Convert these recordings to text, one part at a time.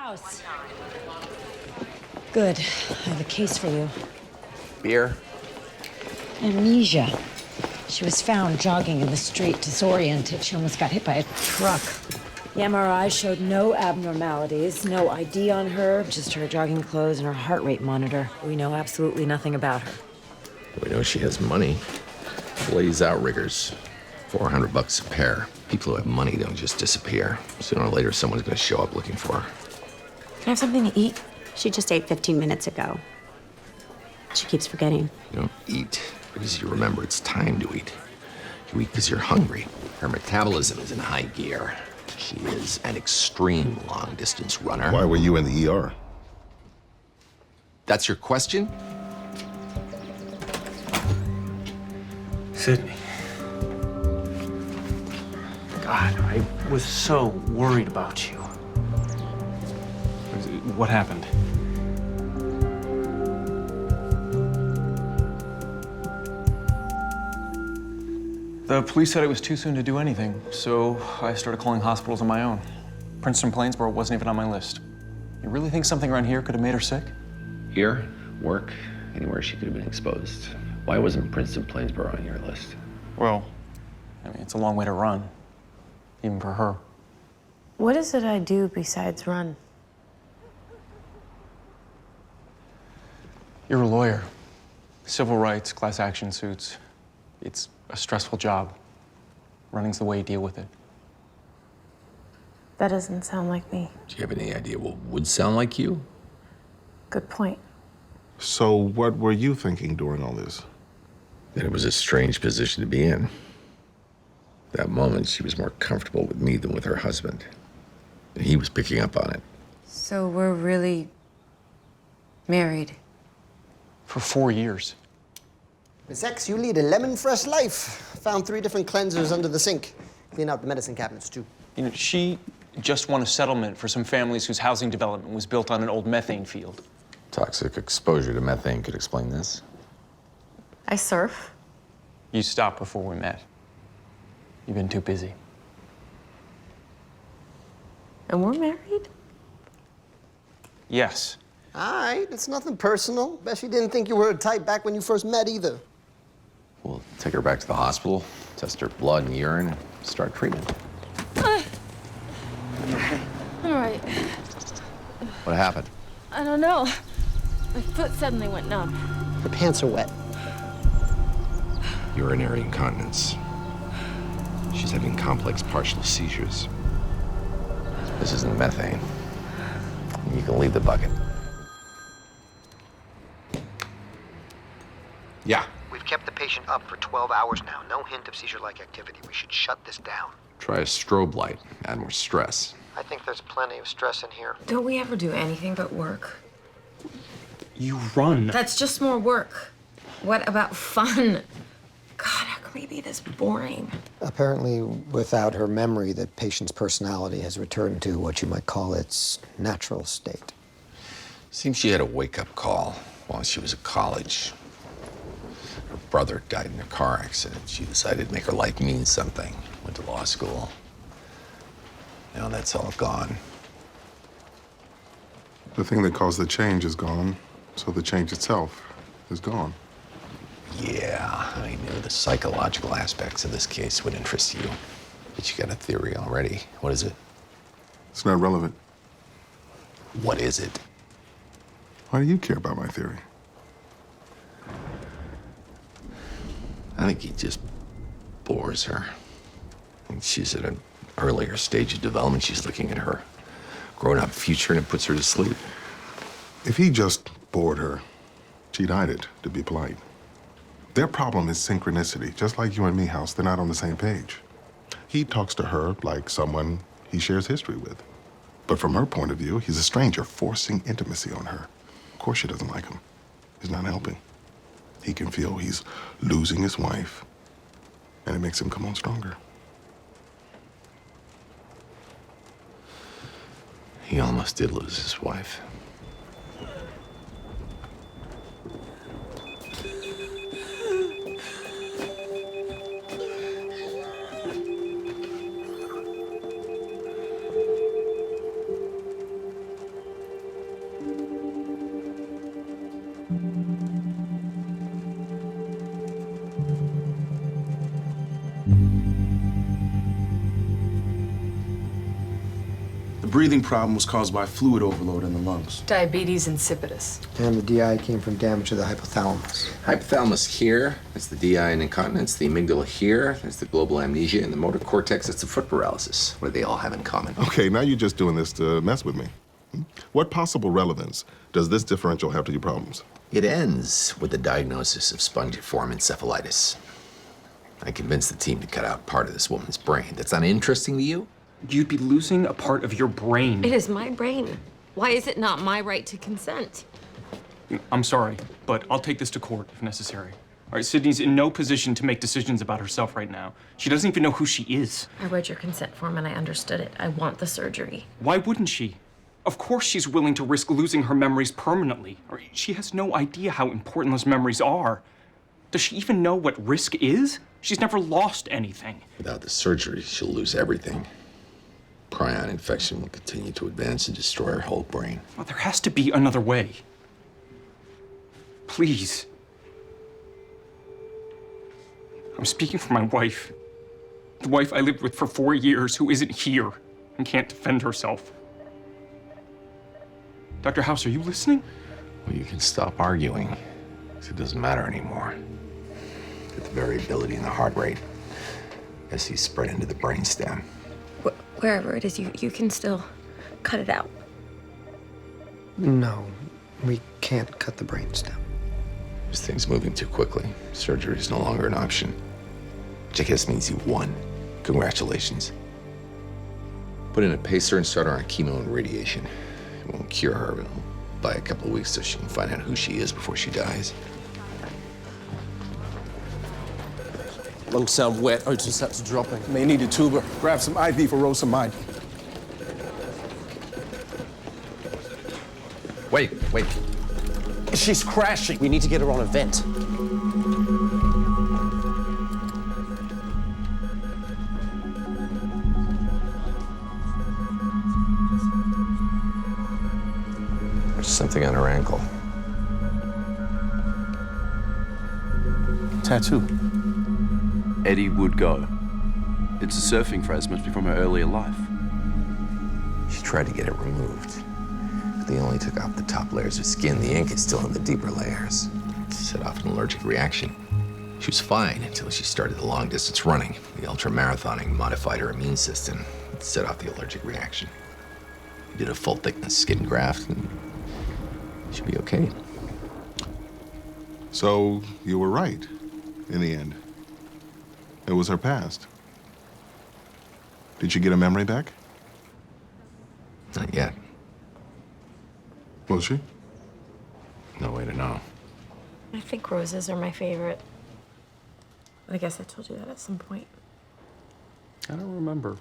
House. Good. I have a case for you. Beer? Amnesia. She was found jogging in the street, disoriented. She almost got hit by a truck. The MRI showed no abnormalities, no ID on her, just her jogging clothes and her heart rate monitor. We know absolutely nothing about her. We know she has money. Blaze outriggers. $400 a pair. People who have money don't just disappear. Sooner or later, someone's gonna show up looking for her. Can I have something to eat? She just ate 15 minutes ago. She keeps forgetting. You don't eat because you remember it's time to eat. You eat because you're hungry. Her metabolism is in high gear. She is an extreme long-distance runner. Why were you in the ER? That's your question? Sydney. God, I was so worried about you. What happened? The police said it was too soon to do anything, so I started calling hospitals on my own. Princeton Plainsboro wasn't even on my list. You really think something around here could have made her sick? Here, work, anywhere she could have been exposed. Why wasn't Princeton Plainsboro on your list? Well, I mean, it's a long way to run, even for her. What is it I do besides run? You're a lawyer. Civil rights, class action suits. It's a stressful job. Running's the way you deal with it. That doesn't sound like me. Do you have any idea what would sound like you? Good point. So what were you thinking during all this? That it was a strange position to be in. That moment, she was more comfortable with me than with her husband. And he was picking up on it. So we're really married? For 4 years. Miss X, you lead a lemon-fresh life. Found 3 different cleansers under the sink. Clean out the medicine cabinets, too. You know, she just won a settlement for some families whose housing development was built on an old methane field. Toxic exposure to methane could explain this. I surf. You stopped before we met. You've been too busy. And we're married? Yes. All right, it's nothing personal. Bet she didn't think you were a type back when you first met either. We'll take her back to the hospital, test her blood and urine, and start treatment. All right. What happened? I don't know. My foot suddenly went numb. Her pants are wet. Urinary incontinence. She's having complex partial seizures. This isn't methane. You can leave the bucket. Yeah. We've kept the patient up for 12 hours now. No hint of seizure-like activity. We should shut this down. Try a strobe light, add more stress. I think there's plenty of stress in here. Don't we ever do anything but work? You run. That's just more work. What about fun? God, how can we be this boring? Apparently, without her memory, the patient's personality has returned to what you might call its natural state. Seems she had a wake-up call while she was at college. Her brother died in a car accident. She decided to make her life mean something. Went to law school. Now that's all gone. The thing that caused the change is gone, so the change itself is gone. Yeah, I knew the psychological aspects of this case would interest you. But you got a theory already. What is it? It's not relevant. What is it? Why do you care about my theory? I think he just bores her. And she's at an earlier stage of development. She's looking at her grown-up future, and it puts her to sleep. If he just bored her, she'd hide it, to be polite. Their problem is synchronicity. Just like you and me, House, they're not on the same page. He talks to her like someone he shares history with. But from her point of view, he's a stranger forcing intimacy on her. Of course she doesn't like him. He's not helping. He can feel he's losing his wife, and it makes him come on stronger. He almost did lose his wife. breathing problem was caused by fluid overload in the lungs. Diabetes insipidus. And the DI came from damage to the hypothalamus. Hypothalamus here, that's the DI and incontinence. The amygdala here, that's the global amnesia. And the motor cortex, that's the foot paralysis. What do they all have in common? Okay, now you're just doing this to mess with me. What possible relevance does this differential have to your problems? It ends with the diagnosis of spongiform encephalitis. I convinced the team to cut out part of this woman's brain. That's not interesting to you? You'd be losing a part of your brain. It is my brain. Why is it not my right to consent? I'm sorry, but I'll take this to court if necessary. All right, Sydney's in no position to make decisions about herself right now. She doesn't even know who she is. I read your consent form and I understood it. I want the surgery. Why wouldn't she? Of course she's willing to risk losing her memories permanently. She has no idea how important those memories are. Does she even know what risk is? She's never lost anything. Without the surgery, she'll lose everything. Prion infection will continue to advance and destroy her whole brain. Well, there has to be another way. Please. I'm speaking for my wife. The wife I lived with for 4 years who isn't here and can't defend herself. Dr. House, are you listening? Well, you can stop arguing, because it doesn't matter anymore. With the variability in the heart rate, as he's spread into the brainstem. Wherever it is, you can still cut it out. No, we can't cut the brainstem. This thing's moving too quickly. Surgery is no longer an option. Which I guess means you won. Congratulations. Put in a pacer and start her on chemo and radiation. It won't cure her, but it'll buy a couple of weeks so she can find out who she is before she dies. Lungs sound wet. O2 sats are dropping. May need a tuber. Grab some IV for rosamide. Wait. She's crashing. We need to get her on a vent. There's something on her ankle. Tattoo. Eddie would go. It's a surfing phrase, must be from her earlier life. She tried to get it removed, but they only took off the top layers of skin. The ink is still in the deeper layers. It set off an allergic reaction. She was fine until she started the long-distance running. The ultra-marathoning modified her immune system. It set off the allergic reaction. We did a full-thickness skin graft, and she'll be okay. So you were right, in the end. It was her past. Did she get her memory back? Not yet. Will she? No way to know. I think roses are my favorite. I guess I told you that at some point. I don't remember.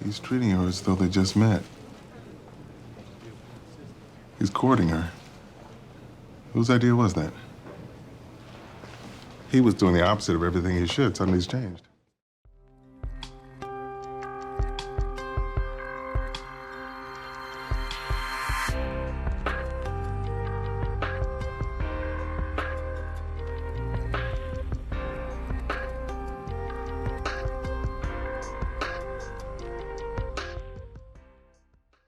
He's treating her as though they just met. He's courting her. Whose idea was that? He was doing the opposite of everything he should. Suddenly he's changed.